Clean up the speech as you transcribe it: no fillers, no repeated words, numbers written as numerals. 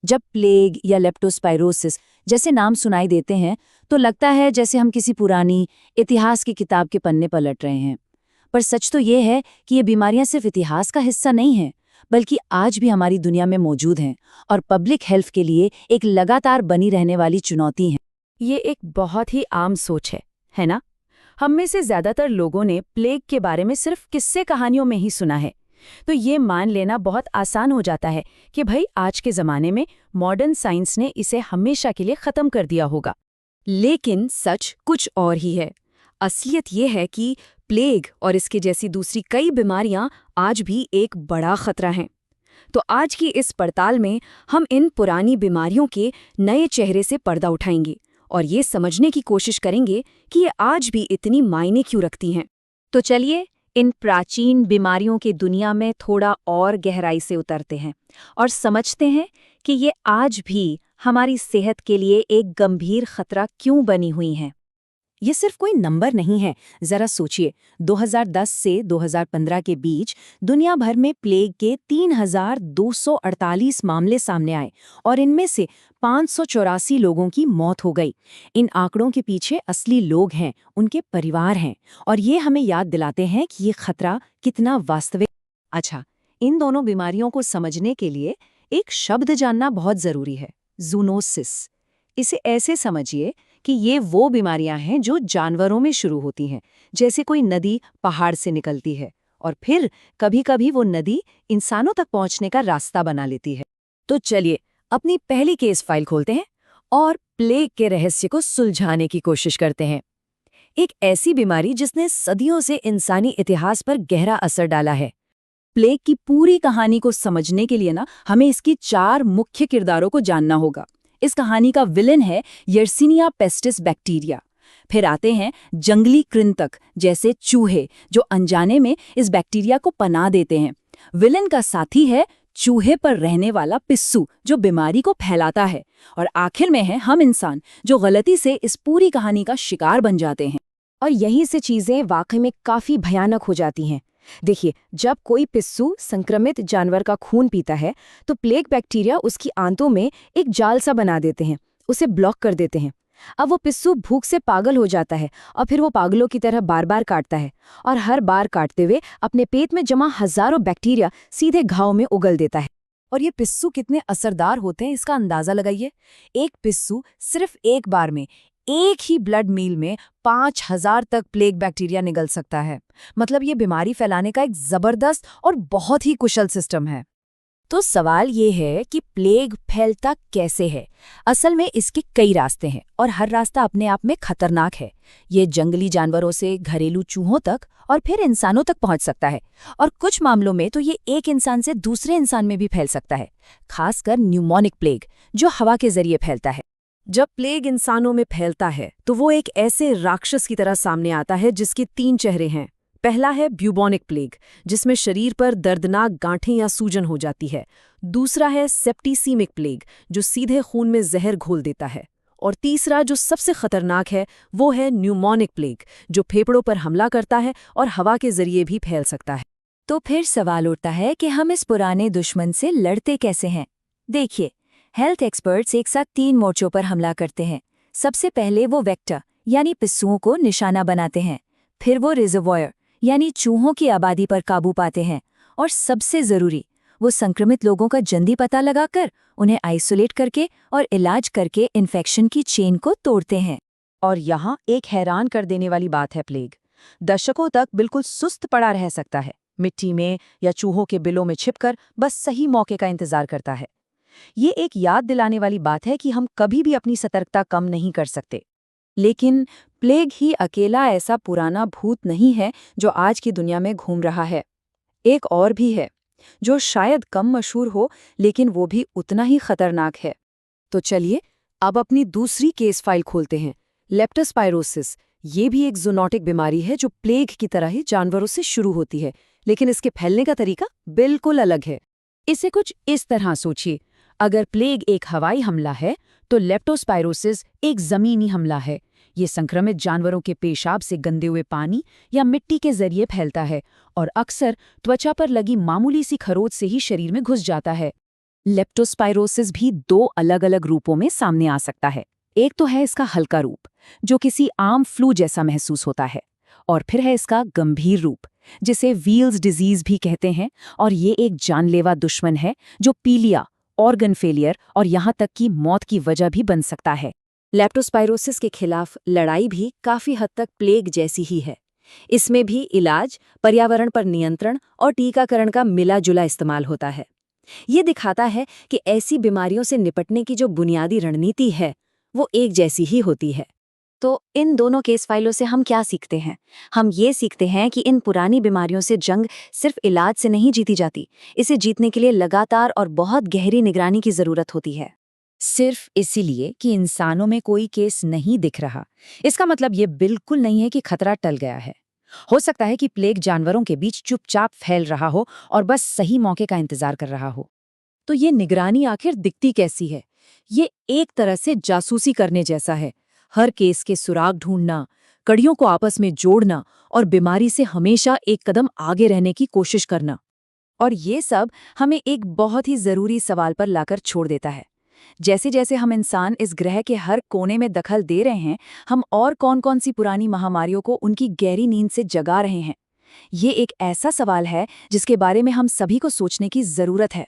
जब प्लेग या लेप्टोस्पाइरोसिस जैसे नाम सुनाई देते हैं तो लगता है जैसे हम किसी पुरानी इतिहास की किताब के पन्ने पलट रहे हैं। पर सच तो ये है कि ये बीमारियां सिर्फ इतिहास का हिस्सा नहीं हैं, बल्कि आज भी हमारी दुनिया में मौजूद हैं और पब्लिक हेल्थ के लिए एक लगातार बनी रहने वाली चुनौती हैं। ये एक बहुत ही आम सोच है ना? हम में से ज्यादातर लोगों ने प्लेग के बारे में सिर्फ किस्से कहानियों में ही सुना है। तो ये मान लेना बहुत आसान हो जाता है कि भाई आज के ज़माने में मॉडर्न साइंस ने इसे हमेशा के लिए ख़त्म कर दिया होगा। लेकिन सच कुछ और ही है। असलियत ये है कि प्लेग और इसके जैसी दूसरी कई बीमारियां आज भी एक बड़ा खतरा हैं। तो आज की इस पड़ताल में हम इन पुरानी बीमारियों के नए चेहरे से पर्दा उठाएंगे और ये समझने की कोशिश करेंगे कि ये आज भी इतनी मायने क्यों रखती हैं। तो चलिए इन प्राचीन बीमारियों की दुनिया में थोड़ा और गहराई से उतरते हैं और समझते हैं कि ये आज भी हमारी सेहत के लिए एक गंभीर खतरा क्यों बनी हुई हैं। ये सिर्फ कोई नंबर नहीं है। जरा सोचिए, 2010 से 2015 के बीच दुनिया भर में प्लेग के 3,248 मामले सामने आए और इनमें से 584 लोगों की मौत हो गई। इन आंकड़ों के पीछे असली लोग हैं, उनके परिवार हैं, और ये हमें याद दिलाते हैं कि ये खतरा कितना वास्तविक। अच्छा, इन दोनों बीमारियों को समझने के लिए एक शब्द जानना बहुत जरूरी है, जूनोसिस। इसे ऐसे समझिए कि ये वो बीमारियां हैं जो जानवरों में शुरू होती हैं, जैसे कोई नदी पहाड़ से निकलती है और फिर कभी-कभी वो नदी इंसानों तक पहुंचने का रास्ता बना लेती है। तो चलिए अपनी पहली केस फाइल खोलते हैं और प्लेग के रहस्य को सुलझाने की कोशिश करते हैं। एक ऐसी बीमारी जिसने सदियों से इंसानी इतिहास पर गहरा असर डाला है। प्लेग की पूरी कहानी को समझने के लिए हमें इसकी 4 मुख्य किरदारों को जानना होगा। इस कहानी का विलेन है यर्सिनिया पेस्टिस बैक्टीरिया। फिर आते हैं जंगली कृंतक जैसे चूहे, जो अनजाने में इस बैक्टीरिया को पनाह देते हैं। विलेन का साथी है चूहे पर रहने वाला पिस्सू, जो बीमारी को फैलाता है। और आखिर में है हम इंसान, जो गलती से इस पूरी कहानी का शिकार बन जाते हैं। और यहीं से चीजें वाकई में काफी भयानक हो जाती हैं। देखिए, जब कोई पिस्सू संक्रमित जानवर का खून पीता है तो प्लेग बैक्टीरिया उसकी आंतों में एक जाल सा बना देते हैं, उसे ब्लॉक कर देते हैं। अब वो पिस्सू भूख से पागल हो जाता है और फिर वो पागलों की तरह बार बार काटता है और हर बार काटते हुए अपने पेट में जमा हजारों बैक्टीरिया सीधे घाव में उगल देता है। और ये पिस्सू कितने असरदार होते हैं, इसका अंदाजा लगाइए। एक पिस्सू सिर्फ एक बार में एक ही ब्लड मील में 5,000 तक प्लेग बैक्टीरिया निगल सकता है। मतलब ये बीमारी फैलाने का एक जबरदस्त और बहुत ही कुशल सिस्टम है। तो सवाल ये है कि प्लेग फैलता कैसे है? असल में इसके कई रास्ते हैं और हर रास्ता अपने आप में खतरनाक है। ये जंगली जानवरों से घरेलू चूहों तक और फिर इंसानों तक पहुंच सकता है, और कुछ मामलों में तो ये एक इंसान से दूसरे इंसान में भी फैल सकता है, खासकर न्यूमोनिक प्लेग, जो हवा के जरिए फैलता है। जब प्लेग इंसानों में फैलता है तो वो एक ऐसे राक्षस की तरह सामने आता है जिसके 3 चेहरे हैं। पहला है ब्यूबोनिक प्लेग, जिसमें शरीर पर दर्दनाक गांठें या सूजन हो जाती है। दूसरा है सेप्टिसीमिक प्लेग, जो सीधे खून में जहर घोल देता है। और तीसरा, जो सबसे खतरनाक है, वो है न्यूमोनिक प्लेग, जो फेफड़ों पर हमला करता है और हवा के जरिए भी फैल सकता है। तो फिर सवाल उठता है कि हम इस पुराने दुश्मन से लड़ते कैसे हैं? देखिए, हेल्थ एक्सपर्ट्स एक साथ 3 मोर्चों पर हमला करते हैं। सबसे पहले वो वेक्टर यानी पिस्सुओं को निशाना बनाते हैं, फिर वो रिजर्वॉयर यानी चूहों की आबादी पर काबू पाते हैं, और सबसे जरूरी, वो संक्रमित लोगों का जल्दी पता लगाकर उन्हें आइसोलेट करके और इलाज करके इन्फेक्शन की चेन को तोड़ते हैं। और यहाँ एक हैरान कर देने वाली बात है, प्लेग दशकों तक बिल्कुल सुस्त पड़ा रह सकता है, मिट्टी में या चूहों के बिलों में छिपकर बस सही मौके का इंतजार करता है। ये एक याद दिलाने वाली बात है कि हम कभी भी अपनी सतर्कता कम नहीं कर सकते। लेकिन प्लेग ही अकेला ऐसा पुराना भूत नहीं है जो आज की दुनिया में घूम रहा है। एक और भी है, जो शायद कम मशहूर हो, लेकिन वो भी उतना ही खतरनाक है। तो चलिए अब अपनी दूसरी केस फाइल खोलते हैं, लेप्टोस्पाइरोसिस। ये भी एक जूनोटिक बीमारी है जो प्लेग की तरह ही जानवरों से शुरू होती है, लेकिन इसके फैलने का तरीका बिल्कुल अलग है। इसे कुछ इस तरह सोचिए, अगर प्लेग एक हवाई हमला है तो लेप्टोस्पाइरोसिस एक जमीनी हमला है। ये संक्रमित जानवरों के पेशाब से गंदे हुए पानी या मिट्टी के जरिए फैलता है और अक्सर त्वचा पर लगी मामूली सी खरोंच से ही शरीर में घुस जाता है। लेप्टोस्पाइरोसिस भी 2 अलग-अलग रूपों में सामने आ सकता है। एक तो है इसका हल्का रूप, जो किसी आम फ्लू जैसा महसूस होता है, और फिर है इसका गंभीर रूप, जिसे वील्स डिजीज भी कहते हैं, और ये एक जानलेवा दुश्मन है जो पीलिया, ऑर्गन फेलियर और यहाँ तक कि मौत की वजह भी बन सकता है। लेप्टोस्पाइरोसिस के खिलाफ लड़ाई भी काफी हद तक प्लेग जैसी ही है। इसमें भी इलाज, पर्यावरण पर नियंत्रण और टीकाकरण का मिला-जुला इस्तेमाल होता है। ये दिखाता है कि ऐसी बीमारियों से निपटने की जो बुनियादी रणनीति है, वो एक जैसी ही होती है। तो इन दोनों केस फाइलों से हम क्या सीखते हैं? हम ये सीखते हैं कि इन पुरानी बीमारियों से जंग सिर्फ इलाज से नहीं जीती जाती। इसे जीतने के लिए लगातार और बहुत गहरी निगरानी की जरूरत होती है। सिर्फ इसीलिए कि इंसानों में कोई केस नहीं दिख रहा, इसका मतलब ये बिल्कुल नहीं है कि खतरा टल गया है। हो सकता है कि प्लेग जानवरों के बीच चुपचाप फैल रहा हो और बस सही मौके का इंतजार कर रहा हो। तो ये निगरानी आखिर दिखती कैसी है? ये एक तरह से जासूसी करने जैसा है। हर केस के सुराग ढूंढना, कड़ियों को आपस में जोड़ना और बीमारी से हमेशा एक कदम आगे रहने की कोशिश करना। और ये सब हमें एक बहुत ही जरूरी सवाल पर लाकर छोड़ देता है। जैसे जैसे हम इंसान इस ग्रह के हर कोने में दखल दे रहे हैं, हम और कौन-कौन सी पुरानी महामारियों को उनकी गहरी नींद से जगा रहे हैं। ये एक ऐसा सवाल है जिसके बारे में हम सभी को सोचने की जरूरत है।